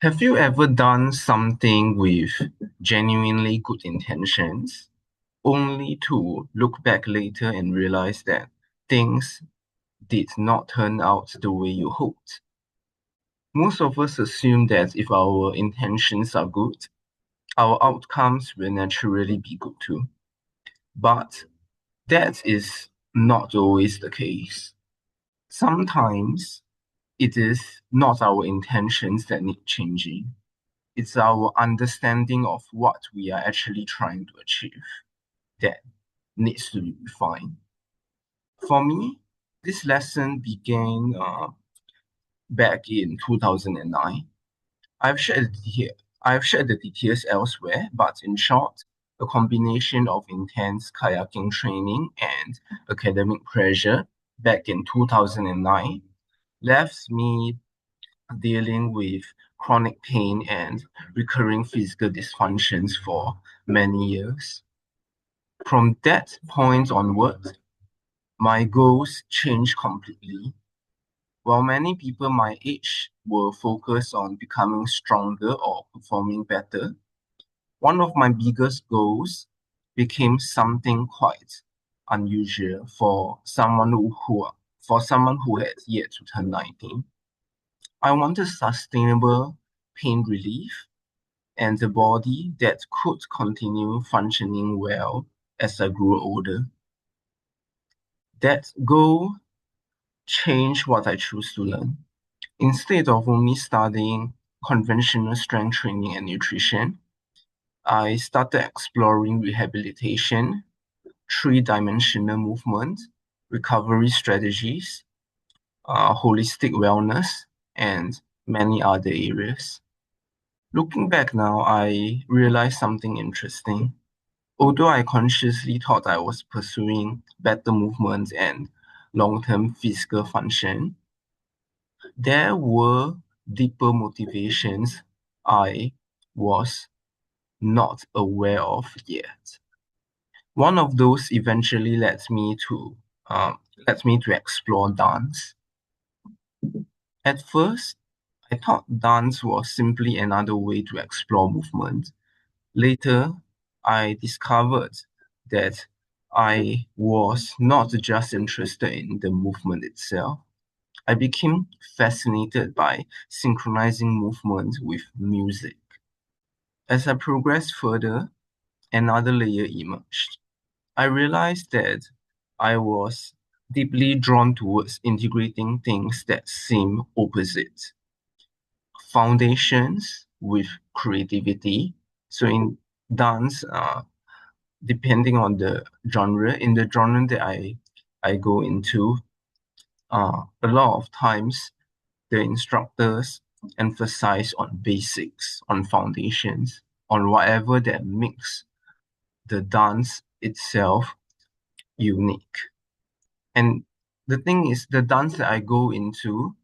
Have you ever done something with genuinely good intentions, only to look back later and realize that things did not turn out the way you hoped? Most of us assume that if our intentions are good, our outcomes will naturally be good too. But that is not always the case. Sometimes it is not our intentions that need changing. It's our understanding of what we are actually trying to achieve that needs to be refined. For me, this lesson began back in 2009. I've shared I've shared the details elsewhere, but in short, a combination of intense kayaking training and academic pressure back in 2009 left me dealing with chronic pain and recurring physical dysfunctions for many years. From that point onward, my goals changed completely. While many people my age were focused on becoming stronger or performing better, one of my biggest goals became something quite unusual for someone who had yet to turn 19. I wanted sustainable pain relief and a body that could continue functioning well as I grew older. That goal changed what I chose to learn. Instead of only studying conventional strength training and nutrition, I started exploring rehabilitation, three-dimensional movement, recovery strategies, holistic wellness, and many other areas. Looking back now, I realized something interesting. Although I consciously thought I was pursuing better movement and long-term physical function, there were deeper motivations I was not aware of yet. One of those eventually led me to explore dance. At first, I thought dance was simply another way to explore movement. Later, I discovered that I was not just interested in the movement itself. I became fascinated by synchronizing movement with music. As I progressed further, another layer emerged. I realized that I was deeply drawn towards integrating things that seem opposite. Foundations with creativity. So in dance, depending on the genre, in the genre that I go into, a lot of times the instructors emphasize on basics, on foundations, on whatever that makes the dance itself unique. And the thing is, the dance that I go into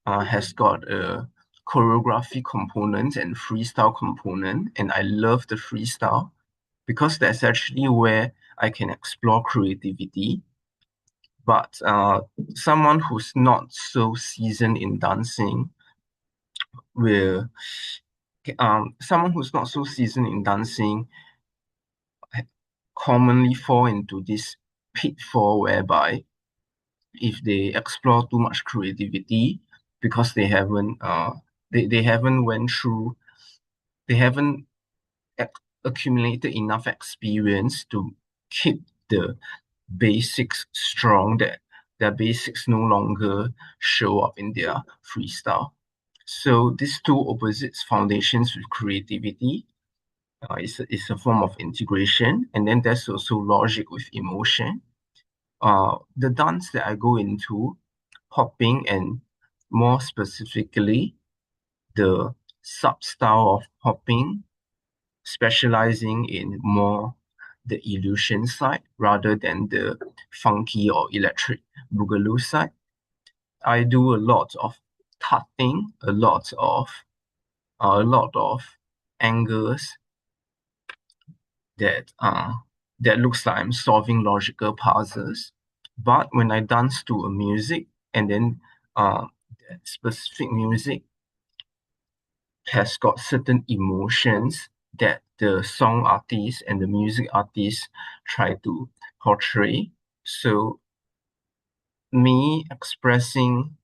has got a choreography component and freestyle component, and I love the freestyle because that's actually where I can explore creativity. But someone who's not so seasoned in dancing will, someone who's not so seasoned in dancing commonly fall into this pitfall whereby if they explore too much creativity because they haven't went through they haven't accumulated enough experience to keep the basics strong, that their basics no longer show up in their freestyle. So these two opposites, foundations with creativity, is a form of integration, and then there's also logic with emotion. The dance that I go into, hopping, and more specifically, the sub-style of hopping, specializing in more the illusion side rather than the funky or electric boogaloo side. I do a lot of tutting, a lot of angles that that looks like I'm solving logical puzzles. But when I dance to a music and then that specific music has got certain emotions that the song artist and the music artist try to portray. So me expressing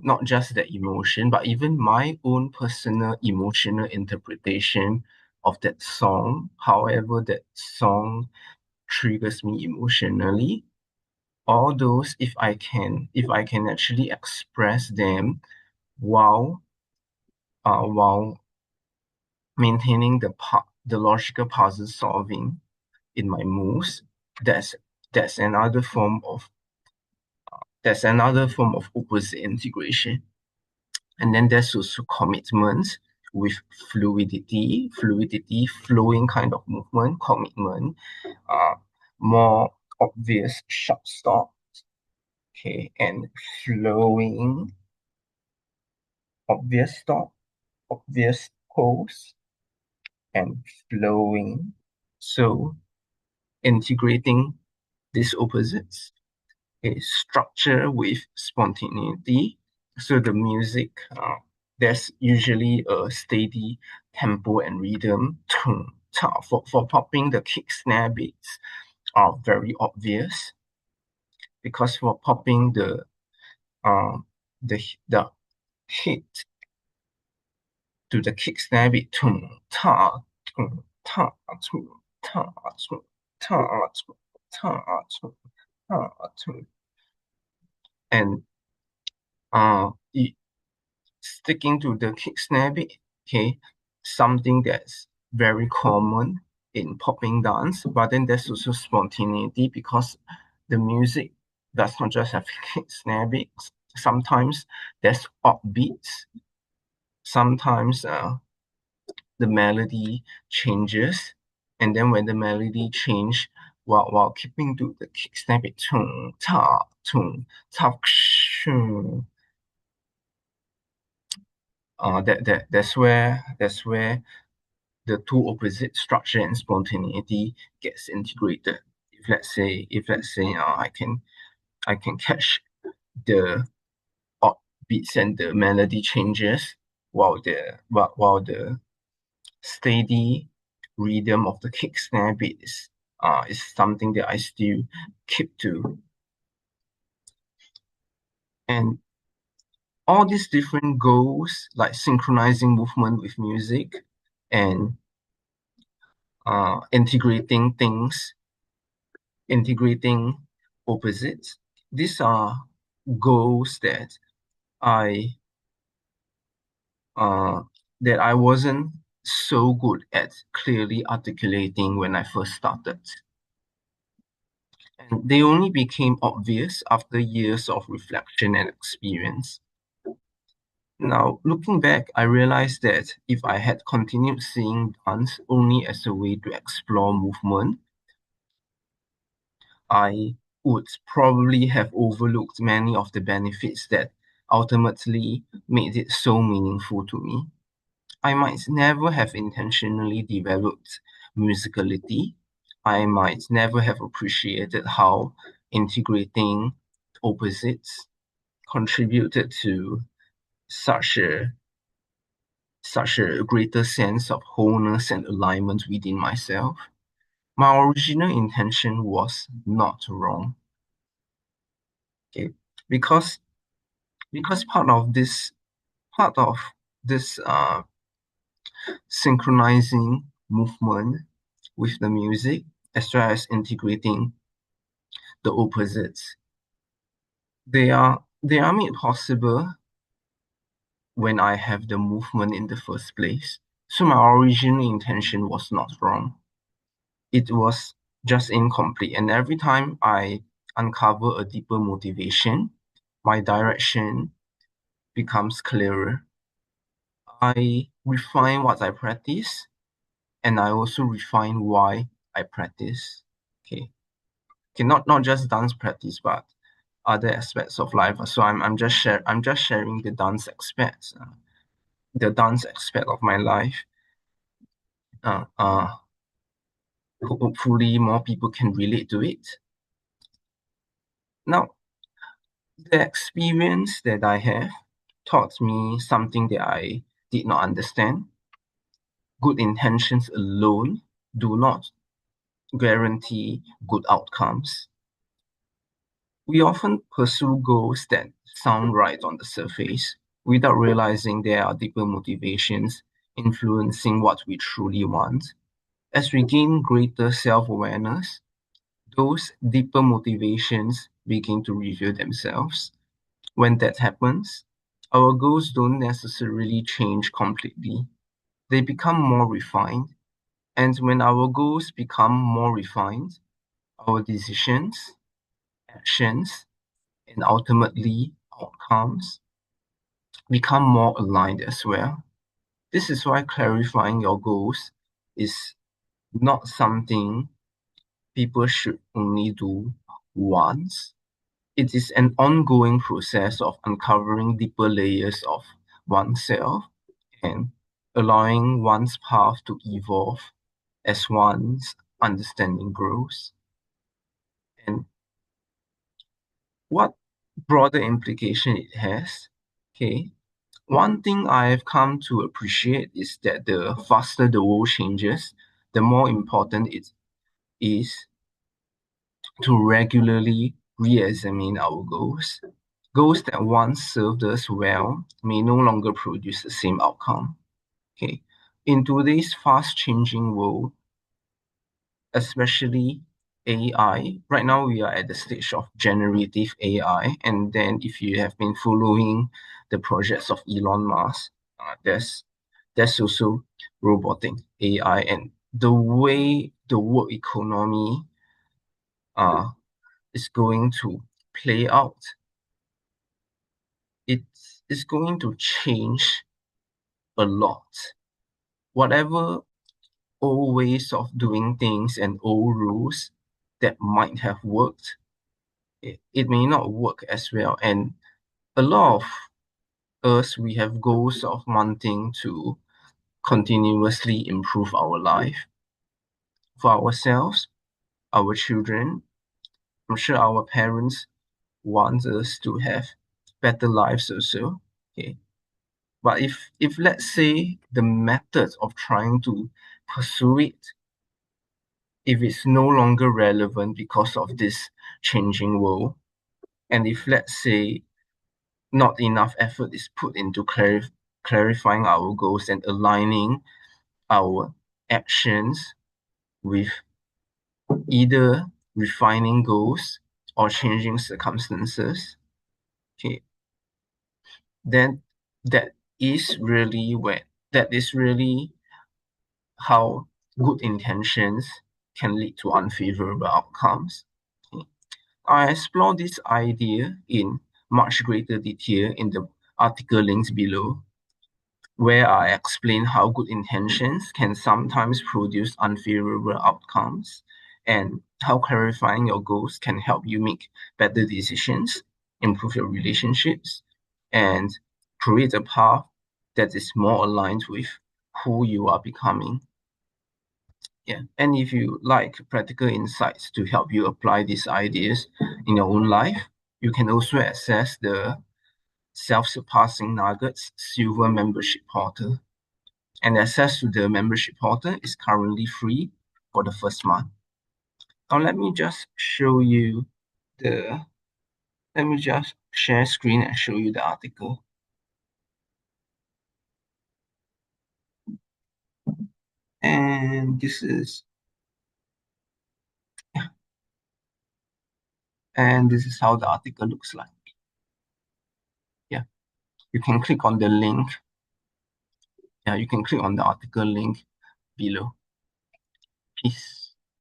not just that emotion, but even my own personal emotional interpretation of that song, however that song triggers me emotionally. All those, if I can actually express them while while maintaining the logical puzzle solving in my moves, that's that's another form of opposite integration. And then there's also commitment with fluidity, flowing kind of movement, commitment, uh, more obvious sharp stop, okay, and flowing, obvious stop, obvious pose, and flowing. So integrating these opposites is structure with spontaneity. So the music, there's usually a steady tempo and rhythm. For popping, the kick snare beats are very obvious because for popping um the hit to the kick snare beat tum, ta, tum, ta, tum, ta, tum, ta, tum, ta, tum. And it, sticking to the kick snare beat, okay, something that's very common in popping dance, but then there's also spontaneity because the music does not just have kick snare beats. Sometimes there's odd beats. Sometimes the melody changes, and then when the melody change, while keeping to the kick snare beat, tung, ta, that's where the two opposite structure and spontaneity gets integrated. If let's say I can catch the odd beats and the melody changes while the steady rhythm of the kick snare beat is something that I still keep to. And all these different goals, like synchronizing movement with music and integrating things, integrating opposites. These are goals I uh, that I wasn't so good at clearly articulating when I first started. And they only became obvious after years of reflection and experience. Now, looking back, I realized that if I had continued seeing dance only as a way to explore movement, I would probably have overlooked many of the benefits that ultimately made it so meaningful to me. I might never have intentionally developed musicality. I might never have appreciated how integrating opposites contributed to such a such a greater sense of wholeness and alignment within myself. My original intention was not wrong. Okay, because because part of this synchronizing movement with the music as well as integrating the opposites, they are made possible when I have the movement in the first place. So my original intention was not wrong. It was just incomplete. And every time I uncover a deeper motivation, my direction becomes clearer. I refine what I practice, and I also refine why I practice. Okay. Okay, not just dance practice, but other aspects of life. So I'm just sharing the dance aspects, the dance aspect of my life. Uh, uh, Hopefully more people can relate to it. Now, the experience that I have taught me something that I did not understand. Good intentions alone do not guarantee good outcomes. We often pursue goals that sound right on the surface without realizing there are deeper motivations influencing what we truly want. As we gain greater self awareness, those deeper motivations begin to reveal themselves. When that happens, our goals don't necessarily change completely, they become more refined. And when our goals become more refined, our decisions, actions, and ultimately outcomes become more aligned as well. This is why clarifying your goals is not something people should only do once. It is an ongoing process of uncovering deeper layers of oneself and allowing one's path to evolve as one's understanding grows. And what broader implication it has? Okay, one thing I've come to appreciate is that the faster the world changes, the more important it is to regularly re-examine our goals. Goals that once served us well may no longer produce the same outcome. Okay. In today's fast-changing world, especially AI, right now we are at the stage of generative AI, and then if you have been following the projects of Elon Musk, there's also robotic AI, and the way the work economy uh, is going to play out, it's going to change a lot. Whatever old ways of doing things and old rules that might have worked, it may not work as well. And a lot of us, we have goals of wanting to continuously improve our life for ourselves, our children. I'm sure our parents want us to have better lives also. Okay. But if let's say the methods of trying to pursue it, if it's no longer relevant because of this changing world, and if let's say not enough effort is put into clarifying our goals and aligning our actions with either refining goals or changing circumstances, okay, then that is really where that is really how good intentions can lead to unfavorable outcomes. Okay. I explore this idea in much greater detail in the article links below, where I explain how good intentions can sometimes produce unfavorable outcomes and how clarifying your goals can help you make better decisions, improve your relationships, and create a path that is more aligned with who you are becoming. Yeah, and if you like practical insights to help you apply these ideas in your own life, you can also access the Self-Surpassing Nuggets Silver Membership Portal. And access to the membership portal is currently free for the first month. Now let me just share screen and show you the article. And this is how the article looks like. Yeah, you can click on the link. Yeah, you can click on the article link below. Peace.